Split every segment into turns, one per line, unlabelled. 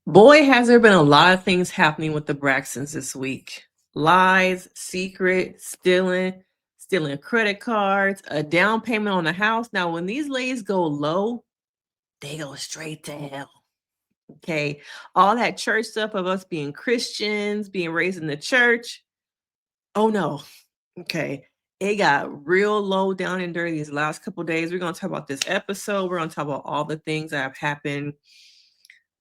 Boy, has there been a lot of things happening with the Braxtons this week. Lies, secret, stealing credit cards, a down payment on a house. Now, when these ladies go low, they go straight to hell. Okay. All that church stuff of us being Christians, being raised in the church. Oh no. Okay. It got real low down and dirty these last couple days. We're going to talk about this episode. We're going to talk about all the things that have happened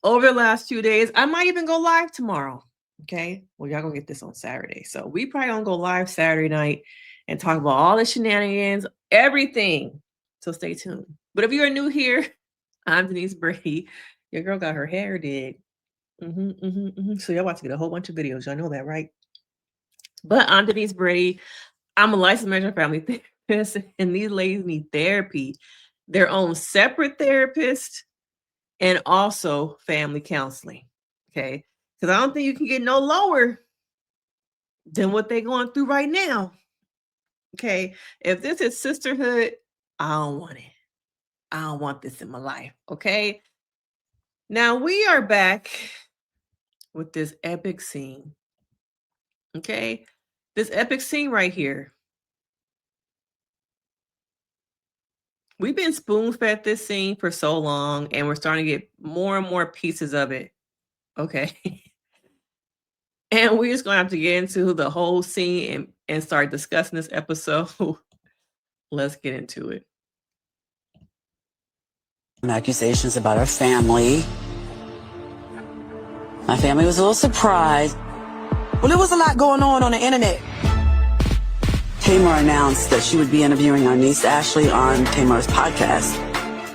over the last few days. I might even go live tomorrow. Okay. Well, y'all gonna get this on Saturday. So we probably gonna go live Saturday night and talk about all the shenanigans, everything. So stay tuned. But if you are new here, I'm Denise Brady. Your girl got her hair did. So y'all about to get a whole bunch of videos. Y'all know that, right? But I'm Denise Brady. I'm a licensed marriage and family therapist, and these ladies need therapy, their own separate therapist, and also family counseling. Okay. Because I don't think you can get no lower than what they're going through right now. Okay. If this is sisterhood, I don't want it. I don't want this in my life. Okay. Now we are back with this epic scene. Okay. This epic scene right here. We've been spoon fed this scene for so long, and we're starting to get more and more pieces of it. Okay. And we're just going to have to get into the whole scene and start discussing this episode. Let's get into it.
Accusations about our family. My family was a little surprised.
Well, there was a lot going on the internet.
Tamar announced that she would be interviewing our niece Ashlee on Tamar's podcast.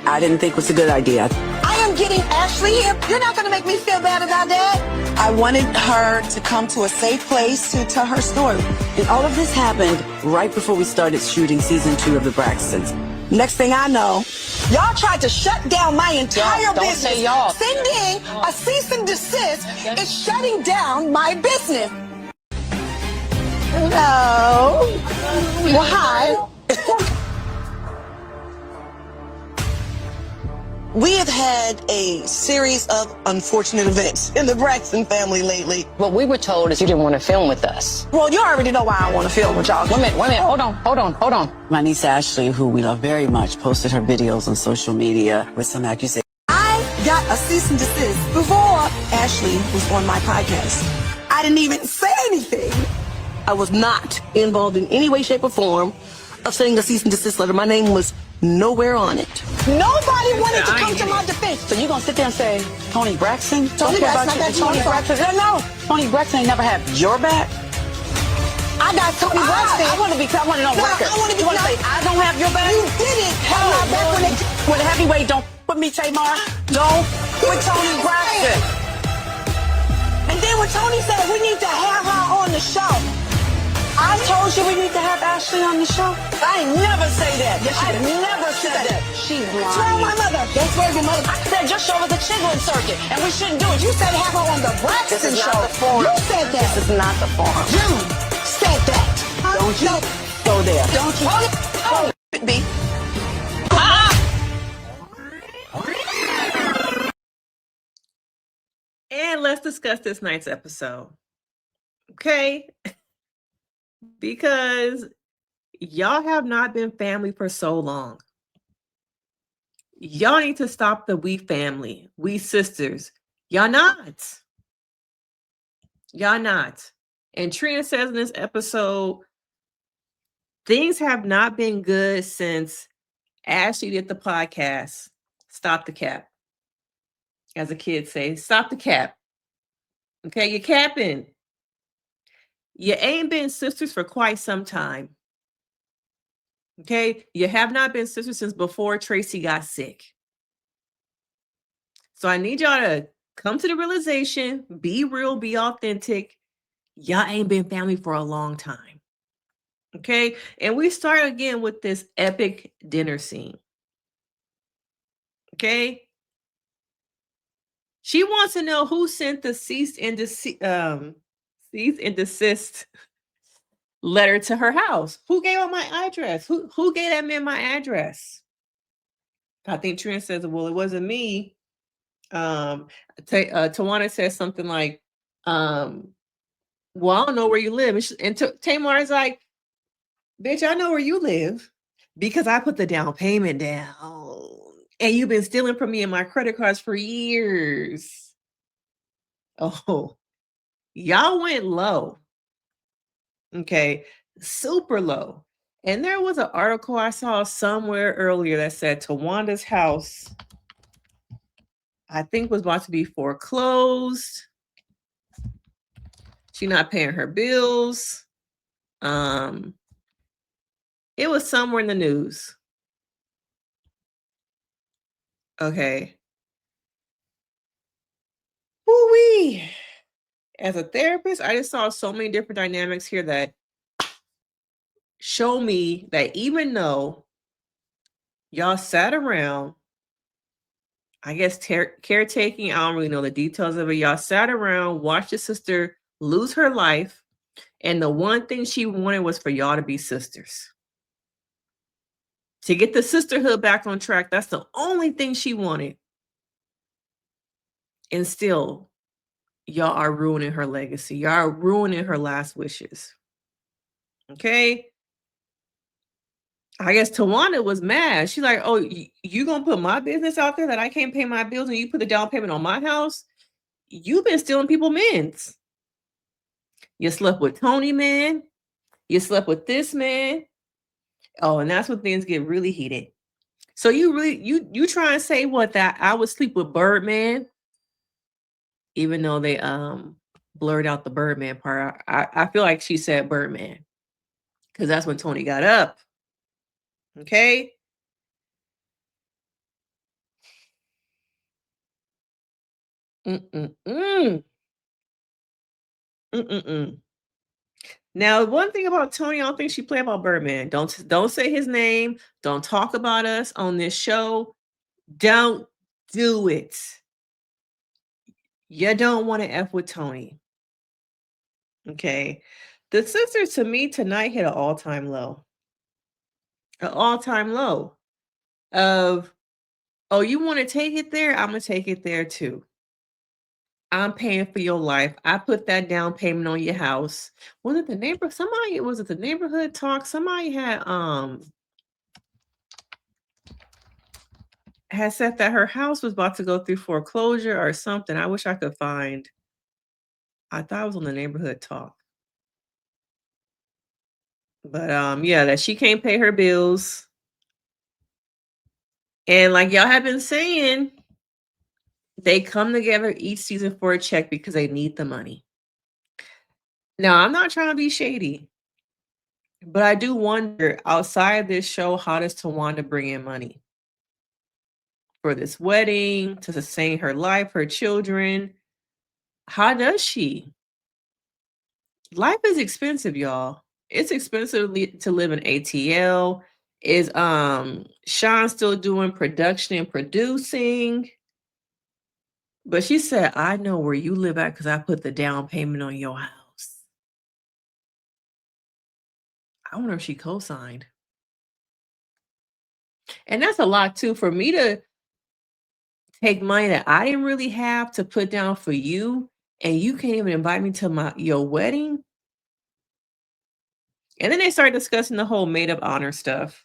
I didn't think it was a good idea.
I am getting Ashlee here. You're not going to make me feel bad about that. I wanted her to come to a safe place to tell her story.
And all of this happened right before we started shooting season 2 of the Braxtons.
Next thing I know, y'all tried to shut down my entire
don't
business.
say y'all.
Sending a cease and desist is shutting down my business. Hello. Well, hi. We have had a series of unfortunate events in the Braxton family lately.
What we were told is you didn't want to film with us.
Well, you already know why I want to film with y'all.
Wait a minute, hold on.
My niece Ashlee, who we love very much, posted her videos on social media with some accusations.
I got a cease and desist before Ashlee was on my podcast. I didn't even say anything. I was not involved in any way, shape, or form of sending a cease and desist letter. My name was nowhere on it. Nobody wanted to come to my defense.
So you gonna sit there and say, Toni Braxton?
Toni Braxton, I got
Toni Braxton. No, Toni Braxton ain't never had your back.
I got Toni Braxton.
I want to know record.
I want to be
say, I don't have your back.
You didn't have my back when they...
With a heavyweight, don't put me, Tamar. Don't put Toni Braxton.
And then when Toni said we need to have her on the show, I told you we need to have Ashlee on the show.
I ain't never say that.
Yes,
I never said that. She's lying.
Tell my mother. Don't swear your mother.
I said just show us the chiseling circuit, and we shouldn't do it.
You said have her on the Braxton show.
Not the forum.
You said that.
This is not the forum.
You said that.
Don't you go there.
Don't you?
Oh, be.
And let's discuss this night's episode. Okay? Because y'all have not been family for so long. Y'all need to stop the we family, we sisters. Y'all not. Y'all not. And Trina says in this episode, things have not been good since Ashlee did the podcast, Stop the Cap. As the kids say, stop the cap. Okay, you're capping. You ain't been sisters for quite some time. Okay, you have not been sisters since before Tracy got sick. So I need y'all to come to the realization, be real, be authentic. Y'all ain't been family for a long time. Okay, and we start again with this epic dinner scene. Okay. She wants to know who sent the cease and desist letter to her house. Who gave her my address? Who gave that man my address? I think Trina says, well, it wasn't me. Towanda says something like, well, I don't know where you live. And Tamar is like, bitch, I know where you live because I put the down payment down. And you've been stealing from me and my credit cards for years. Oh, y'all went low. Okay, super low. And there was an article I saw somewhere earlier that said Tawanda's house, I think, was about to be foreclosed. She's not paying her bills. It was somewhere in the news. Okay. Woo-wee. As a therapist, I just saw so many different dynamics here that show me that even though y'all sat around, I guess caretaking, I don't really know the details of it. Y'all sat around, watched your sister lose her life, and the one thing she wanted was for y'all to be sisters. To get the sisterhood back on track, that's the only thing she wanted. And still, y'all are ruining her legacy. Y'all are ruining her last wishes. Okay? I guess Towanda was mad. She's like, oh, you gonna put my business out there that I can't pay my bills and you put the down payment on my house? You've been stealing people's mins. You slept with Toni, man. You slept with this man. Oh, and that's when things get really heated. So you try and say what, that I would sleep with Birdman, even though they blurred out the Birdman part. I feel like she said Birdman because that's when Toni got up. Okay. Mm-mm-mm. Mm-mm-mm. Now, one thing about Toni, I don't think she played about Birdman. Don't say his name. Don't talk about us on this show. Don't do it. You don't want to F with Toni. Okay. The sisters, to me, tonight hit an all-time low. An all-time low of, oh, you want to take it there? I'm going to take it there too. I'm paying for your life. I put that down payment on your house. Was it the the neighborhood talk? Somebody had said that her house was about to go through foreclosure or something. I wish I could find. I thought it was on the neighborhood talk. But yeah, that she can't pay her bills. And like y'all have been saying, they come together each season for a check because they need the money. Now, I'm not trying to be shady, but I do wonder, outside this show, how does Towanda bring in money for this wedding, to sustain her life, her children? How does she? Life is expensive, y'all. It's expensive to live in ATL. Is Sean still doing production and producing? But she said, I know where you live at because I put the down payment on your house. I wonder if she co-signed. And that's a lot too, for me to take money that I didn't really have to put down for you, and you can't even invite me to your wedding. And then they started discussing the whole made up honor stuff.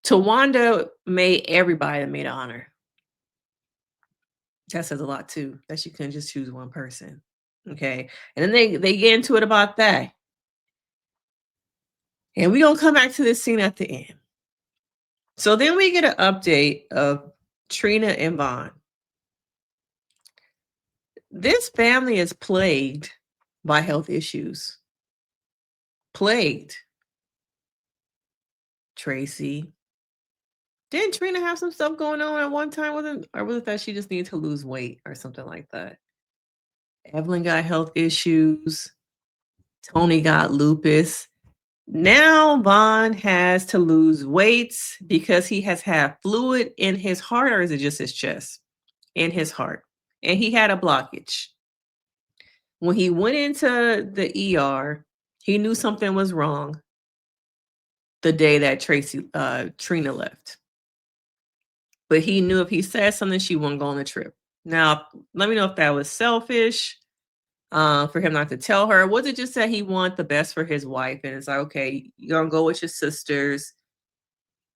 Towanda made everybody a maid of honor. That says a lot too, that she couldn't just choose one person. Okay. And then they get into it about that. And we're gonna come back to this scene at the end. So then we get an update of Trina and Vonn. This family is plagued by health issues. Plagued. Tracy. Didn't Trina have some stuff going on at one time with him? Or was it that she just needed to lose weight or something like that? Evelyn got health issues. Toni got lupus. Now Vonn has to lose weight because he has had fluid in his heart, or is it just his chest? In his heart. And he had a blockage. When he went into the ER, he knew something was wrong the day that Trina left. But he knew if he said something, she wouldn't go on the trip. Now, let me know if that was selfish for him not to tell her. Was it just that he wanted the best for his wife? And it's like, okay, you're going to go with your sisters.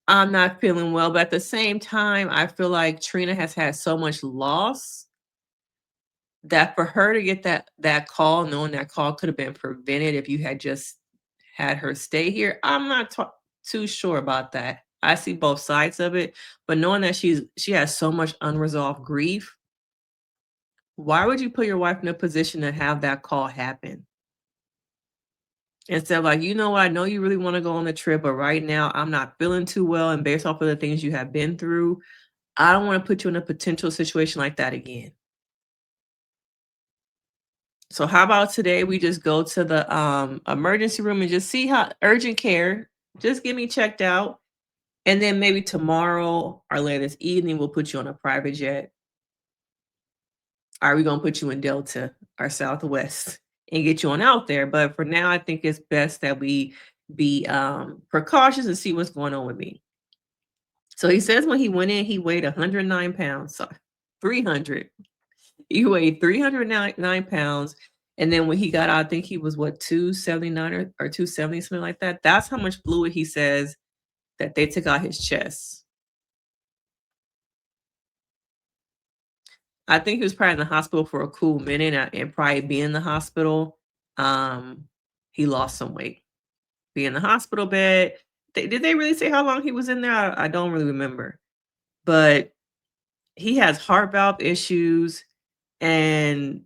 I'm not feeling well. But at the same time, I feel like Trina has had so much loss that for her to get that call, knowing that call could have been prevented if you had just had her stay here, I'm not too sure about that. I see both sides of it, but knowing that she has so much unresolved grief, why would you put your wife in a position to have that call happen? Instead of like, you know what, I know you really want to go on the trip, but right now I'm not feeling too well, and based off of the things you have been through, I don't want to put you in a potential situation like that again. So how about today we just go to the emergency room and just see how urgent care, just get me checked out. And then maybe tomorrow or later this evening, we'll put you on a private jet. Are we going to put you in Delta or Southwest and get you on out there? But for now, I think it's best that we be precautious and see what's going on with me. So he says when he went in, he weighed 109 pounds. So 300. He weighed 309 pounds. And then when he got out, I think he was 279 or 270, something like that. That's how much fluid he says that they took out his chest. I think he was probably in the hospital for a cool minute, and probably being in the hospital, he lost some weight. Be in the hospital bed. Did they really say how long he was in there? I don't really remember. But he has heart valve issues, and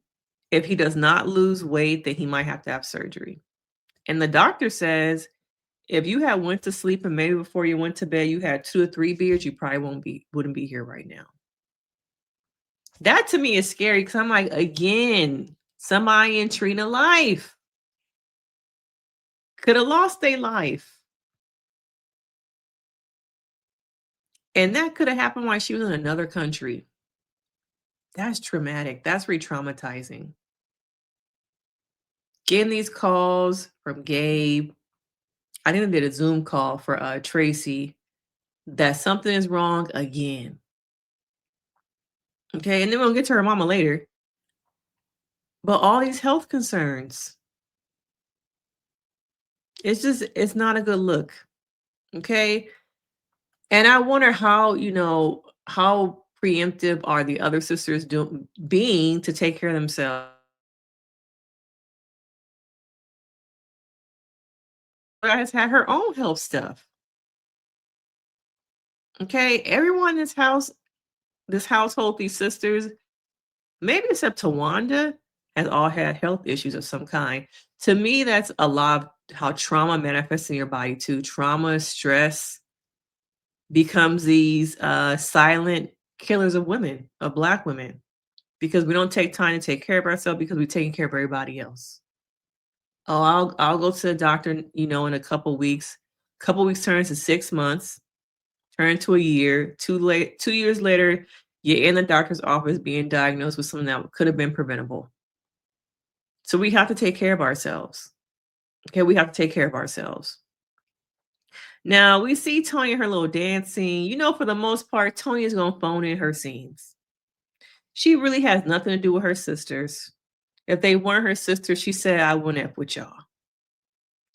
if he does not lose weight, then he might have to have surgery. And the doctor says if you had went to sleep and maybe before you went to bed, you had 2 or 3 beers, you probably wouldn't be here right now. That to me is scary because I'm like, again, somebody in Trina's life could have lost their life. And that could have happened while she was in another country. That's traumatic. That's re-traumatizing. Getting these calls from Gabe. I think I did a Zoom call for Tracy that something is wrong again. Okay, and then we'll get to her mama later. But all these health concerns. It's not a good look. Okay. And I wonder how, how preemptive are the other sisters being to take care of themselves? Has had her own health stuff. Okay, everyone in this household, these sisters, maybe except Towanda, has all had health issues of some kind. To me, that's a lot of how trauma manifests in your body too. Trauma, stress becomes these silent killers of women, of Black women, because we don't take time to take care of ourselves because we're taking care of everybody else. Oh, I'll go to the doctor, in a couple weeks. Couple weeks turns to 6 months, turn to a year. 2 years later, you're in the doctor's office being diagnosed with something that could have been preventable. So we have to take care of ourselves. Okay, we have to take care of ourselves. Now we see Toni in her little dancing. For the most part, Toni is gonna phone in her scenes. She really has nothing to do with her sisters. If they weren't her sisters, she said, I wouldn't F with y'all.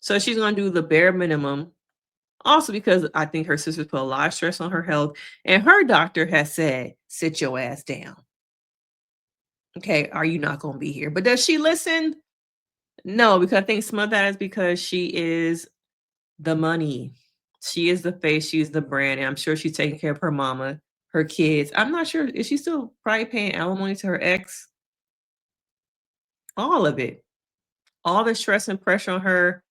So she's gonna do the bare minimum. Also because I think her sisters put a lot of stress on her health, and her doctor has said, sit your ass down. Okay, are you not gonna be here? But does she listen? No, because I think some of that is because she is the money. She is the face, she's the brand, and I'm sure she's taking care of her mama, her kids. I'm not sure, is she still probably paying alimony to her ex? All of it. All the stress and pressure on her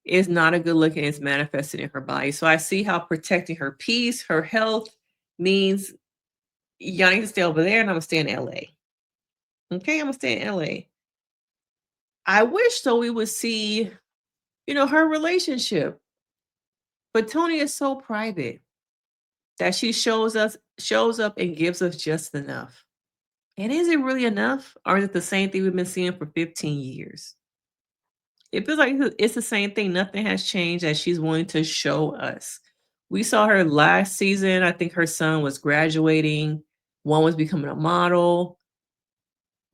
is not a good look, and it's manifested in her body. So I see how protecting her peace, her health means y'all need to stay over there, and I'm gonna stay in LA. Okay, I'm gonna stay in LA. I wish though we would see, her relationship. But Toni is so private that she shows up and gives us just enough. And is it really enough? Or is it the same thing we've been seeing for 15 years? It feels like it's the same thing. Nothing has changed, that she's wanting to show us. We saw her last season. I think her son was graduating. One was becoming a model.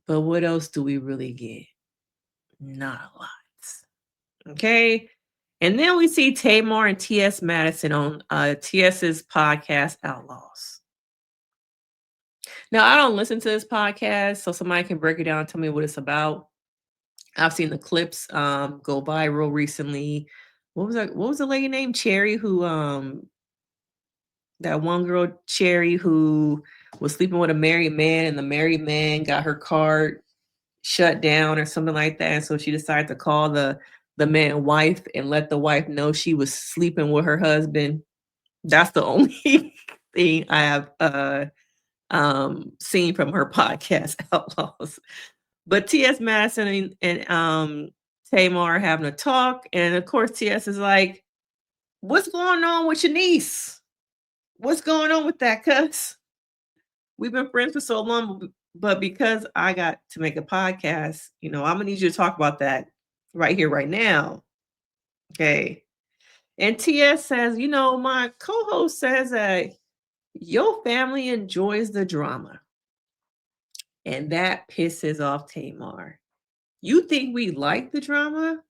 But what else do we really get? Not a lot. Okay. And then we see Tamar and T.S. Madison on T.S.'s podcast, Outlaws. Now, I don't listen to this podcast, so somebody can break it down and tell me what it's about. I've seen the clips go viral recently. What was the lady named Cherry who that one girl Cherry who was sleeping with a married man, and the married man got her card shut down or something like that, and so she decided to call the man wife and let the wife know she was sleeping with her husband. That's the only thing I have seen from her podcast, Outlaws. But T.S. Madison and Tamar are having a talk, and of course T.S. is like, "What's going on with your niece? What's going on with that, cuz? We've been friends for so long, but because I got to make a podcast, I'm gonna need you to talk about that right here, right now." Okay. And TS says, my co-host says that your family enjoys the drama. And that pisses off Tamar. You think we like the drama?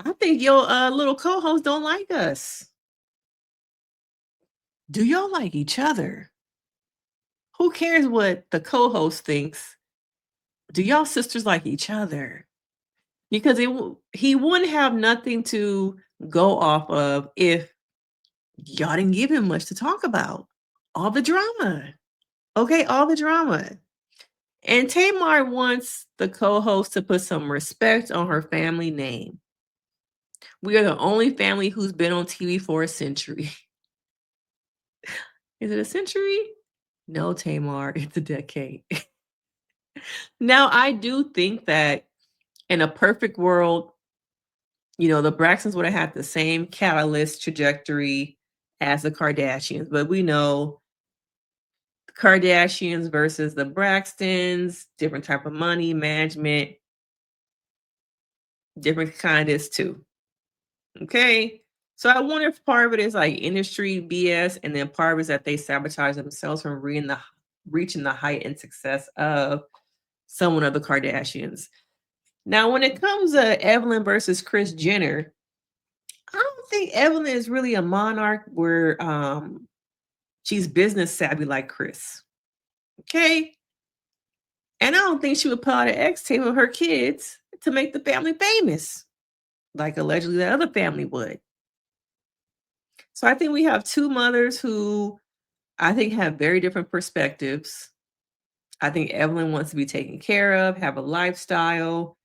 I think your little co-host don't like us. Do y'all like each other? Who cares what the co-host thinks? Do y'all sisters like each other? Because he wouldn't have nothing to go off of if y'all didn't give him much to talk about. All the drama. Okay, all the drama. And Tamar wants the co-host to put some respect on her family name. We are the only family who's been on TV for a century. Is it a century? No, Tamar, it's a decade. Now, I do think that in a perfect world, the Braxtons would have had the same catalyst trajectory as the Kardashians, but we know Kardashians versus the Braxtons, different type of money, management, different kind is too. Okay. So I wonder if part of it is like industry BS, and then part of it is that they sabotage themselves from reaching the height and success of someone of the Kardashians. Now, when it comes to Evelyn versus Kris Jenner, I don't think Evelyn is really a monarch where she's business savvy like Kris. Okay. And I don't think she would pull out an X tape of her kids to make the family famous, like allegedly that other family would. So I think we have two mothers who I think have very different perspectives. I think Evelyn wants to be taken care of, have a lifestyle,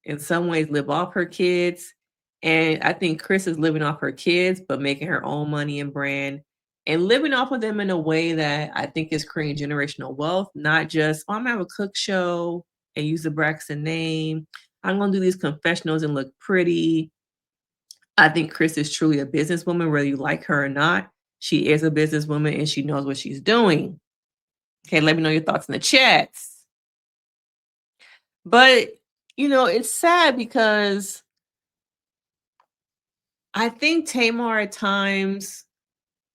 in some ways live off her kids. And I think Kris is living off her kids, but making her own money and brand and living off of them in a way that I think is creating generational wealth, not just, I'm gonna have a cook show and use the Braxton name. I'm gonna do these confessionals and look pretty. I think Kris is truly a businesswoman, whether you like her or not. She is a businesswoman and she knows what she's doing. Okay, let me know your thoughts in the chats. But, it's sad because I think Tamar at times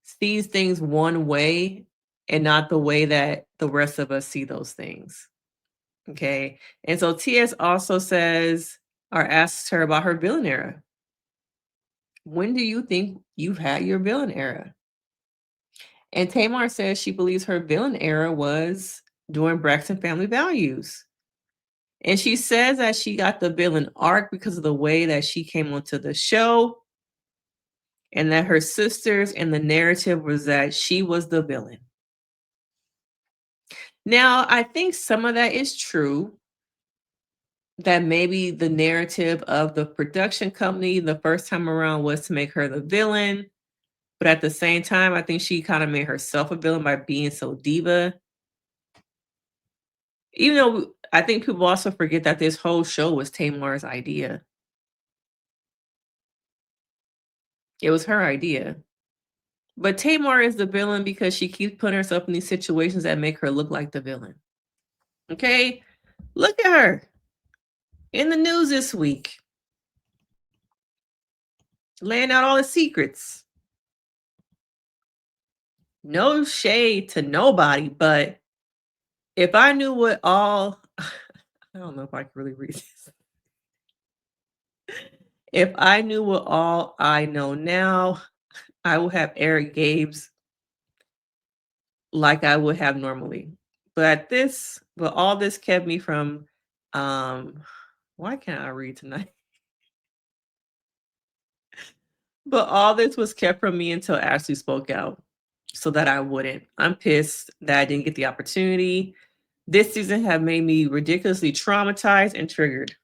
sees things one way and not the way that the rest of us see those things. Okay. And so TS also says or asks her about her villain era. When do you think you've had your villain era? And Tamar says she believes her villain era was during Braxton Family Values. And she says that she got the villain arc because of the way that she came onto the show, and that her sisters and the narrative was that she was the villain. Now, I think some of that is true, that maybe the narrative of the production company the first time around was to make her the villain. But at the same time, I think she kind of made herself a villain by being so diva. Even though I think people also forget that this whole show was Tamar's idea. It was her idea. But Tamar is the villain because she keeps putting herself in these situations that make her look like the villain. Okay? Look at her in the news this week. laying out all the secrets. No shade to nobody, but if I knew what all, I don't know if I can really read this. If I knew what all I know now, I would have Eric Gabes like I would have normally. But all this kept me from, why can't I read tonight? But all this was kept from me until Ashlee spoke out so that I wouldn't. I'm pissed that I didn't get the opportunity. This season have made me ridiculously traumatized and triggered.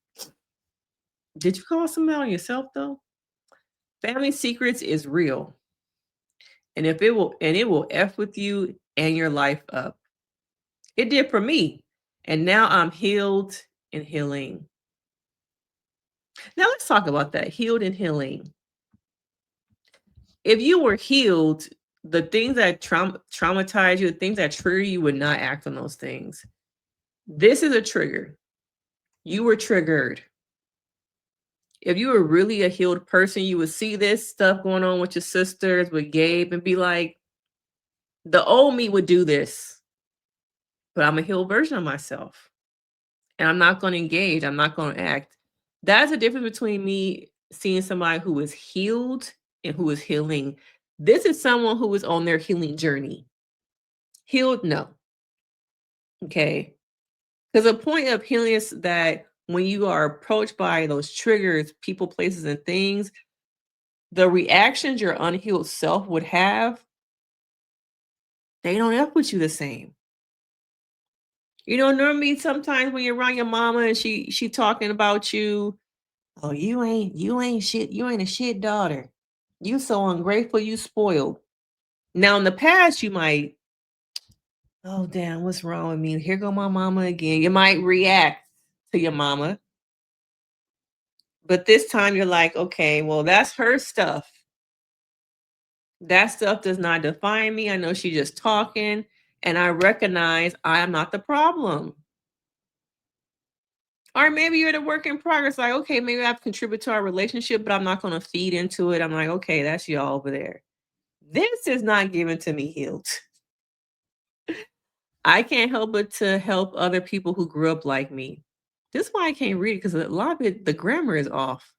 Did you call something out on yourself though? Family secrets is real. And it will F with you and your life up. It did for me. And now I'm healed and healing. Now let's talk about that. Healed and healing. If you were healed, the things that traumatize you, the things that trigger you would not act on those things. This is a trigger. You were triggered. If you were really a healed person, you would see this stuff going on with your sisters, with Gabe, and be like, the old me would do this, but I'm a healed version of myself. And I'm not going to engage. I'm not going to act. That's the difference between me seeing somebody who is healed and who is healing. This is someone who is on their healing journey. Healed, no. Okay. Because the point of healing is that when you are approached by those triggers, people, places, and things, the reactions your unhealed self would have, they don't F with you the same. You know, normally sometimes when you're around your mama and she talking about you, oh, you ain't shit, you ain't a shit daughter. You so ungrateful, you spoiled. Now in the past, you might, oh damn, what's wrong with me? Here go my mama again. You might react to your mama. But this time you're like, okay, well, that's her stuff. That stuff does not define me. I know she's just talking, and I recognize I am not the problem. Or maybe you're the work in progress. Like, okay, maybe I've contributed to our relationship, but I'm not going to feed into it. I'm like, okay, that's y'all over there. This is not given to me healed. I can't help but to help other people who grew up like me. This is why I can't read it, because a lot of it, the grammar is off.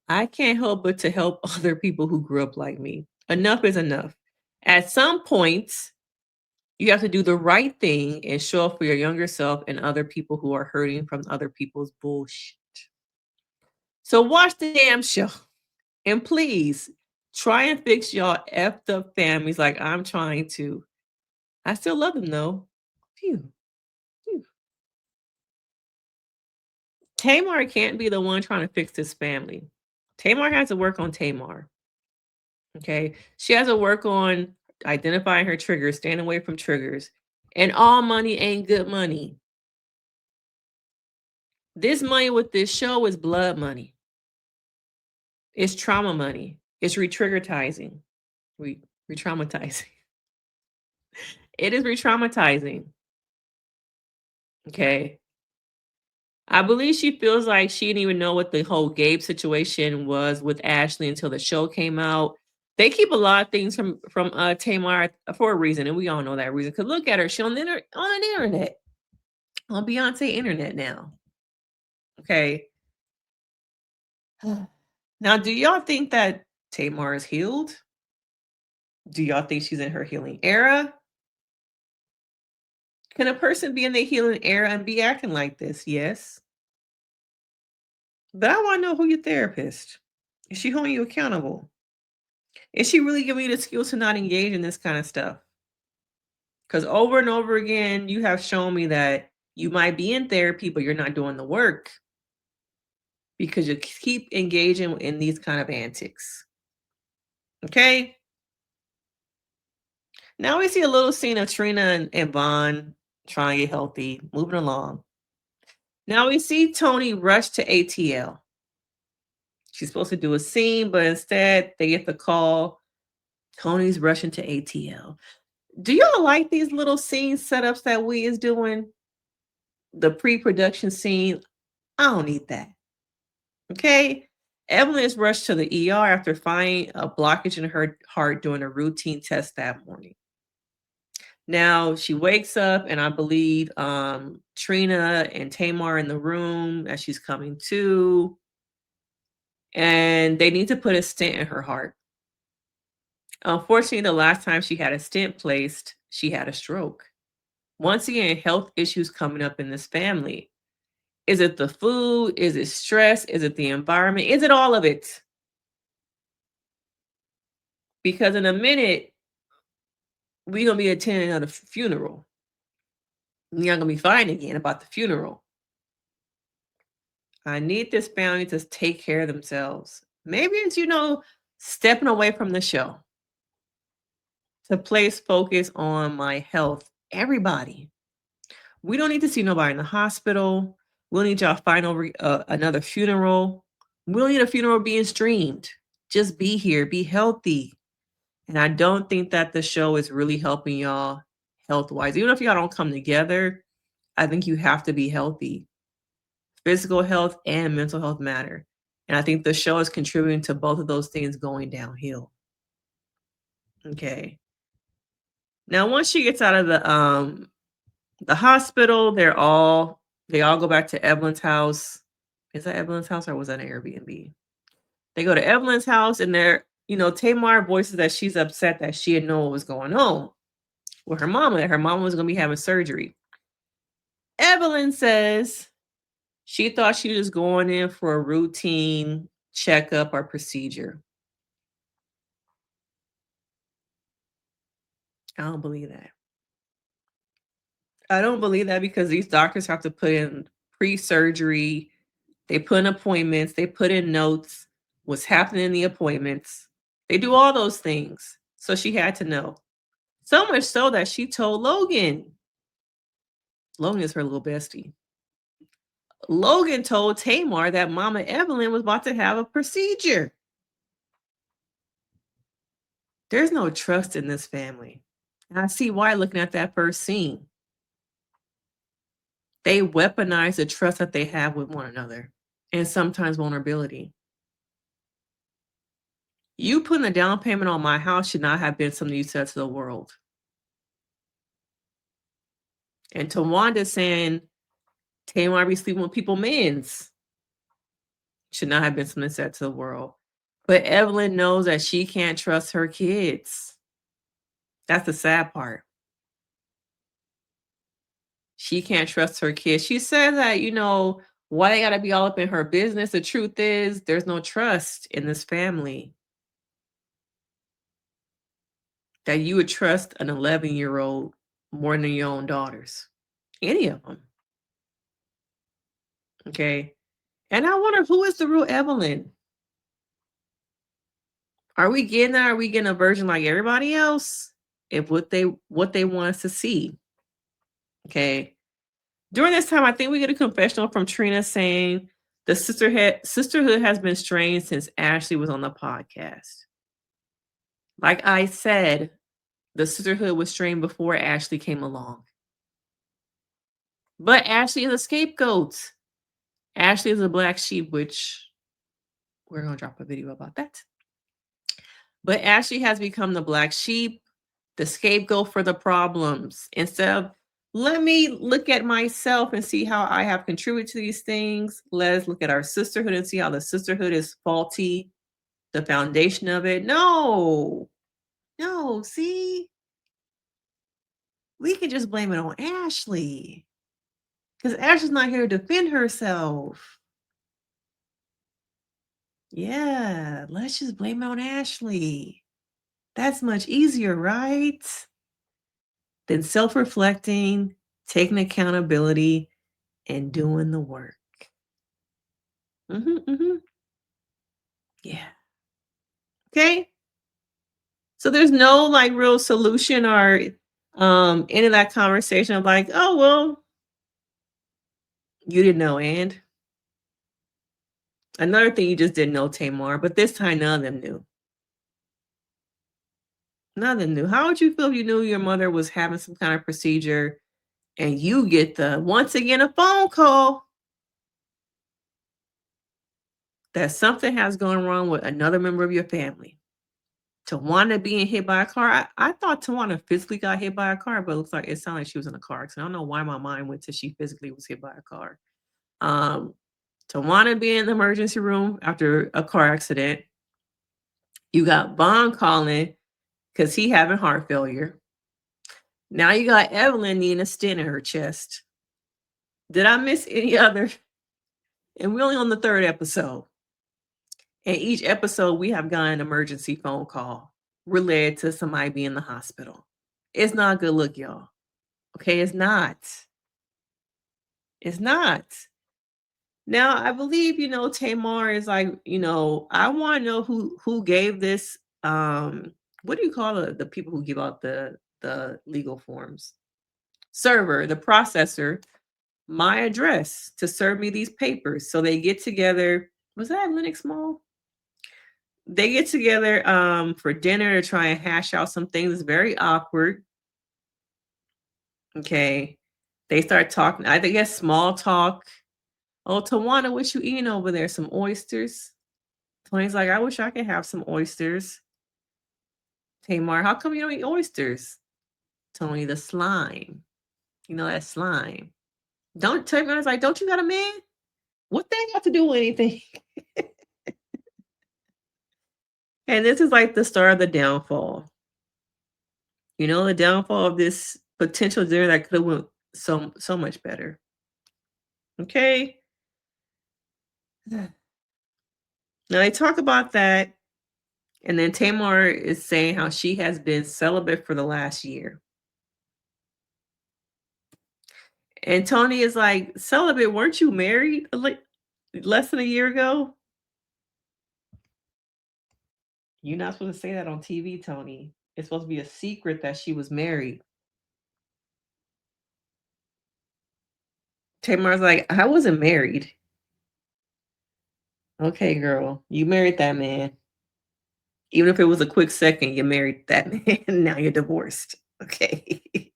I can't help but to help other people who grew up like me. Enough is enough. At some point, you have to do the right thing and show up for your younger self and other people who are hurting from other people's bullshit. So watch the damn show. And please try and fix y'all effed up families like I'm trying to. I still love them though. Phew. Phew. Tamar can't be the one trying to fix this family. Tamar has to work on Tamar. Okay. She has to work on identifying her triggers, staying away from triggers. And all money ain't good money. This money with this show is blood money. It's trauma money. It's re-triggerizing. Re-traumatizing. It is re-traumatizing. Okay. I believe she feels like she didn't even know what the whole Gabe situation was with Ashlee until the show came out. They keep a lot of things from Tamar for a reason, and we all know that reason. Because look at her, she's on the internet, on Beyonce internet now. Okay. Now, do y'all think that Tamar is healed? Do y'all think she's in her healing era? Can a person be in the healing era and be acting like this? Yes. But I want to know who your therapist. Is she holding you accountable? Is she really giving you the skills to not engage in this kind of stuff? Because over and over again, you have shown me that you might be in therapy, but you're not doing the work because you keep engaging in these kind of antics. Okay? Now we see a little scene of Trina and Vonn trying to get healthy, moving along. Now we see Toni rush to ATL. She's supposed to do a scene, but instead they get the call. Toni's rushing to ATL. Do y'all like these little scene setups that we is doing? The pre-production scene. I don't need that. Okay? Evelyn is rushed to the ER after finding a blockage in her heart during a routine test that morning. Now she wakes up, and I believe Trina and Tamar are in the room as she's coming to, and they need to put a stent in her heart. Unfortunately, the last time she had a stent placed, she had a stroke. Once again, health issues coming up in this family. Is it the food? Is it stress? Is it the environment? Is it all of it? Because in a minute, we're going to be attending a funeral. You're not going to be fighting again about the funeral. I need this family to take care of themselves. Maybe it's, stepping away from the show to place focus on my health. Everybody. We don't need to see nobody in the hospital. We'll need y'all find over another funeral. We'll need a funeral being streamed. Just be here. Be healthy. And I don't think that the show is really helping y'all health-wise. Even if y'all don't come together, I think you have to be healthy. Physical health and mental health matter. And I think the show is contributing to both of those things going downhill. Okay. Now, once she gets out of the hospital, they all go back to Evelyn's house. Is that Evelyn's house or was that an Airbnb? They go to Evelyn's house, and Tamar voices that she's upset that she didn't know what was going on with her mama, that her mama was going to be having surgery. Evelyn says she thought she was going in for a routine checkup or procedure. I don't believe that. I don't believe that because these doctors have to put in pre-surgery. They put in appointments. They put in notes. What's happening in the appointments. They do all those things. So she had to know. So much so that she told Logan. Logan is her little bestie. Logan told Tamar that Mama Evelyn was about to have a procedure. There's no trust in this family. And I see why looking at that first scene. They weaponize the trust that they have with one another and sometimes vulnerability. You putting a down payment on my house should not have been something you said to the world. And Towanda saying, Tamar be sleeping with people men's should not have been something said to the world. But Evelyn knows that she can't trust her kids. That's the sad part. She can't trust her kids. She says that, why they got to be all up in her business. The truth is, there's no trust in this family. That you would trust an 11-year-old more than your own daughters. Any of them. Okay. And I wonder, who is the real Evelyn? Are we getting that? Are we getting a version like everybody else? If what they want us to see. Okay. During this time, I think we get a confessional from Trina saying the sisterhood has been strained since Ashlee was on the podcast. Like I said, the sisterhood was strained before Ashlee came along. But Ashlee is a scapegoat. Ashlee is a black sheep, which we're going to drop a video about that. But Ashlee has become the black sheep, the scapegoat for the problems. Instead of, let me look at myself and see how I have contributed to these things. Let's look at our sisterhood and see how the sisterhood is faulty, the foundation of it. No, see? We can just blame it on Ashlee. Because Ashlee's not here to defend herself. Yeah, let's just blame it on Ashlee. That's much easier, right? Than self-reflecting, taking accountability, and doing the work. Yeah. Okay. So there's no real solution or any of that conversation of oh, well, you didn't know. And another thing you just didn't know, Tamar, but this time none of them knew. None of them knew. How would you feel if you knew your mother was having some kind of procedure and you get once again, a phone call? that something has gone wrong with another member of your family. Towanda being hit by a car. I thought Towanda physically got hit by a car, but it looks like it sounded like she was in a car accident. I don't know why my mind went to she physically was hit by a car. Towanda being in the emergency room after a car accident. You got Vonn calling because he having heart failure. Now you got Evelyn needing a stent in her chest. Did I miss any other? And we're only on the 3rd episode. And each episode, we have gotten an emergency phone call related to somebody being in the hospital. It's not a good look, y'all. Okay, it's not. It's not. Now, I believe, Tamar is like, I want to know who gave this, what do you call the people who give out the legal forms? Server, the processor, my address to serve me these papers. So they get together. Was that Linux Mall? They get together for dinner to try and hash out some things. It's very awkward. Okay. They start talking. I guess small talk. Oh, Towanda, what you eating over there? Some oysters? Tony's like, I wish I could have some oysters. Tamar, how come you don't eat oysters? Toni, the slime. You know that slime. Don't tell me. I was like, don't you got a man? What they got to do with anything? And this is like the start of the downfall. The downfall of this potential dinner that could have went so much better. Okay. Now they talk about that, and then Tamar is saying how she has been celibate for the last year. And Toni is like, celibate, weren't you married less than a year ago? You're not supposed to say that on TV, Toni. It's supposed to be a secret that she was married. Tamar's like, I wasn't married. Okay, girl, you married that man. Even if it was a quick second, you married that man. Now you're divorced. Okay. And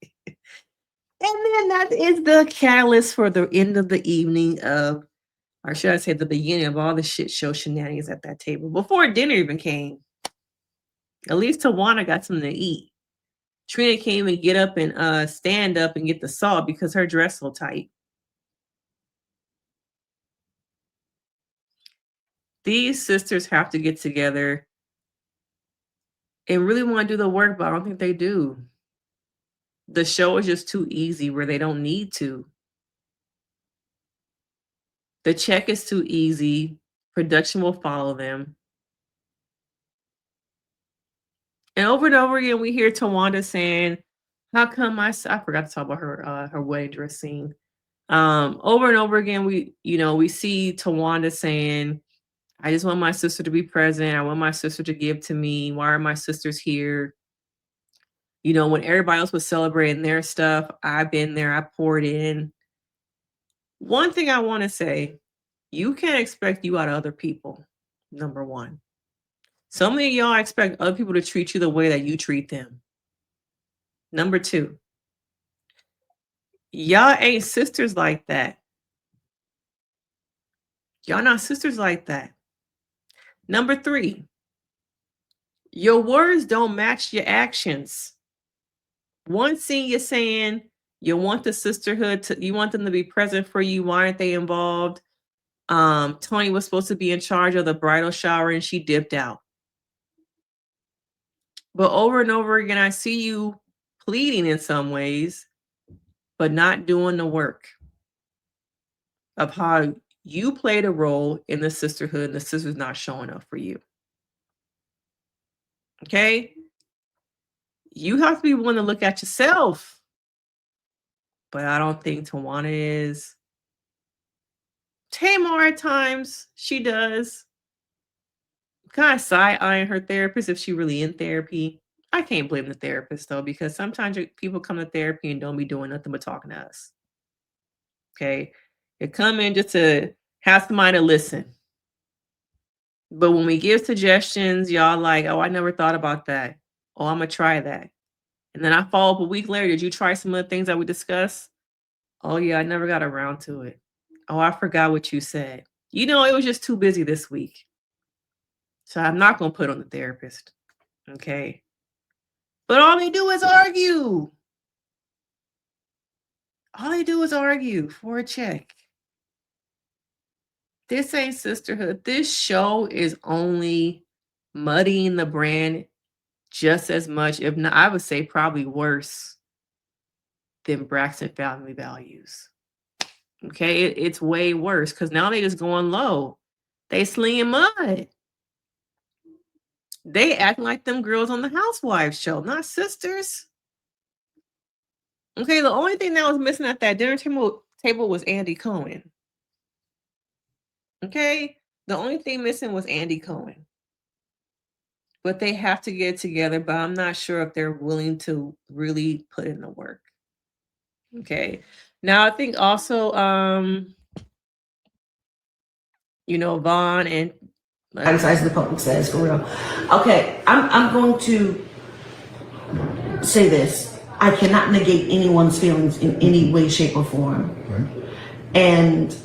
then that is the catalyst for the end of the evening of, or should I say the beginning of all the shit show shenanigans at that table. Before dinner even came. At least Towanda got something to eat. Trina came and get up and stand up and get the salt because her dress so tight. These sisters have to get together and really want to do the work, but I don't think they do. The show is just too easy where they don't need to. The check is too easy. Production will follow them. And over again, we hear Towanda saying, how come I forgot to talk about her wedding dress scene. Over and over again, we see Towanda saying, I just want my sister to be present. I want my sister to give to me. Why are my sisters here? When everybody else was celebrating their stuff, I've been there. I poured in. One thing I want to say, you can't expect you out of other people, number one. So many of y'all expect other people to treat you the way that you treat them. Number two, y'all ain't sisters like that. Y'all not sisters like that. Number three, your words don't match your actions. One scene you're saying you want the sisterhood you want them to be present for you. Why aren't they involved? Toni was supposed to be in charge of the bridal shower and she dipped out. But over and over again, I see you pleading in some ways, but not doing the work of how you played a role in the sisterhood and the sister's not showing up for you. Okay? You have to be willing to look at yourself. But I don't think Towanda is. Tamar at times, she does. Kind of side-eyeing her therapist if she really in therapy. I can't blame the therapist though, because sometimes people come to therapy and don't be doing nothing but talking to us. Okay? They come in just to have somebody to listen. But when we give suggestions, y'all like, oh, I never thought about that. Oh, I'm going to try that. And then I follow up a week later. Did you try some of the things that we discussed? Oh, yeah, I never got around to it. Oh, I forgot what you said. You know, it was just too busy this week. So I'm not going to put on the therapist. Okay. But all they do is argue. All they do is argue for a check. This ain't sisterhood. This show is only muddying the brand just as much, if not, I would say probably worse than Braxton Family Values. Okay, it's way worse because now they just going low. They slinging mud. They acting like them girls on the Housewives show, not sisters. Okay, the only thing that was missing at that dinner table was Andy Cohen. Okay, the only thing missing was Andy Cohen. But they have to get together, but I'm not sure if they're willing to really put in the work. Okay. Now I think also Vonn and
As the public says, for real. Okay, I'm going to say this. I cannot negate anyone's feelings in any way, shape, or form.
Right.
And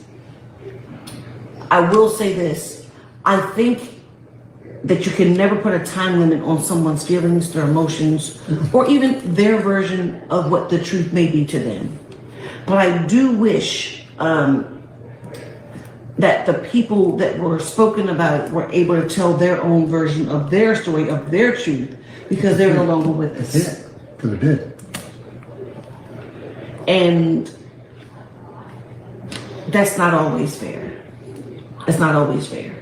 I will say this. I think that you can never put a time limit on someone's feelings, their emotions, or even their version of what the truth may be to them. But I do wish that the people that were spoken about were able to tell their own version of their story, of their truth, because they're no longer with us.
Because it did.
And that's not always fair. It's not always fair.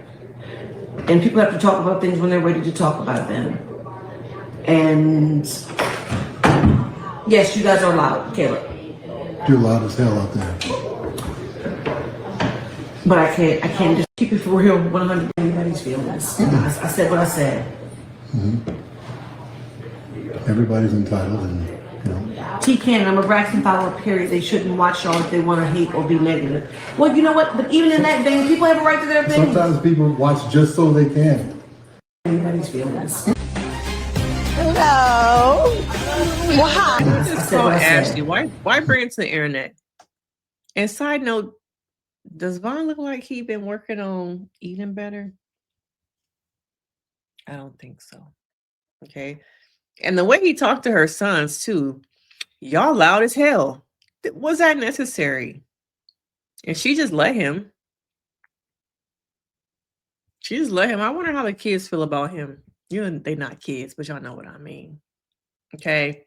And people have to talk about things when they're ready to talk about them. And yes, you guys are loud, Caleb.
You're loud as hell out there.
But I can't just keep it for real 100 anybody's feelings. I said what I said.
Mm-hmm. Everybody's entitled, and
T Cannon, I'm a Braxton follower, period. They shouldn't watch y'all if they want to hate or be negative. Well, you know what? But even in that vein, people have a right to their opinion.
Sometimes people watch just so they can.
Anybody's feelings.
Hello. Wow. This is called Ashlee. Why bring it to the internet? And side note, does Vonn look like he been working on eating better? I don't think so. Okay. And the way he talked to her sons too, y'all loud as hell. Was that necessary? And she just let him. She just let him. I wonder how the kids feel about him. They're not kids, but y'all know what I mean. Okay.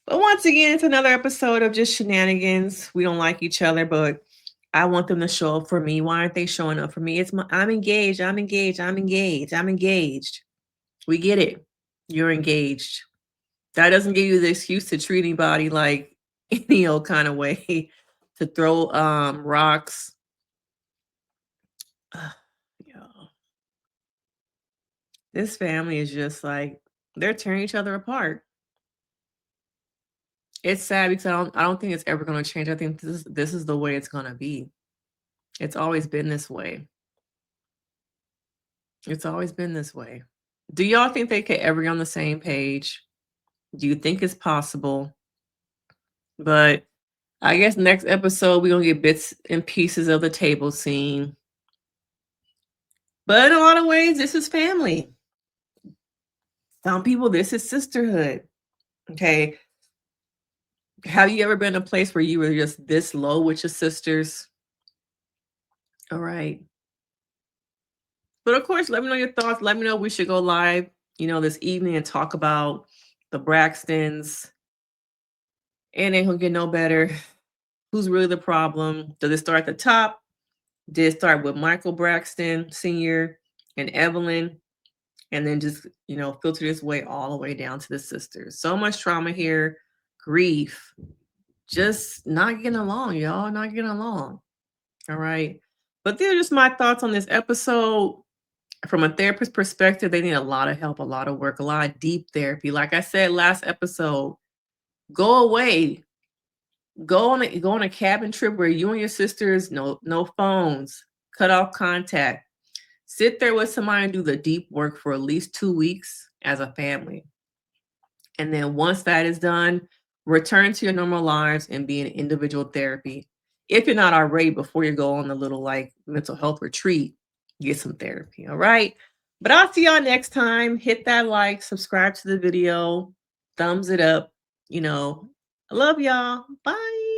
But once again, it's another episode of just shenanigans. We don't like each other, but I want them to show up for me. Why aren't they showing up for me? I'm engaged. I'm engaged. I'm engaged. I'm engaged. We get it. You're engaged. That doesn't give you the excuse to treat anybody like any old kind of way, to throw rocks. This family is just like, they're tearing each other apart. It's sad because I don't think it's ever going to change. I think this is the way it's going to be. It's always been this way. It's always been this way. Do y'all think they could ever be on the same page? Do you think it's possible? But I guess next episode, we're going to get bits and pieces of the table scene. But in a lot of ways, this is family. Some people, this is sisterhood. Okay. Have you ever been in a place where you were just this low with your sisters? All right. But of course, let me know your thoughts. Let me know if we should go live, this evening and talk about the Braxtons. And it ain't gonna get no better. Who's really the problem? Does it start at the top? Did it start with Michael Braxton Sr. and Evelyn? And then just, filter this way all the way down to the sisters. So much trauma here, grief, just not getting along, y'all, not getting along. All right. But these are just my thoughts on this episode. From a therapist perspective, they need a lot of help, a lot of work, a lot of deep therapy. Like I said last episode, go away. Go on a cabin trip where you and your sisters, no phones, cut off contact. Sit there with somebody and do the deep work for at least 2 weeks as a family. And then once that is done, return to your normal lives and be in individual therapy. if you're not already, before you go on the little like mental health retreat, get some therapy. All right. But I'll see y'all next time. Hit that like, subscribe to the video, thumbs it up. I love y'all. Bye.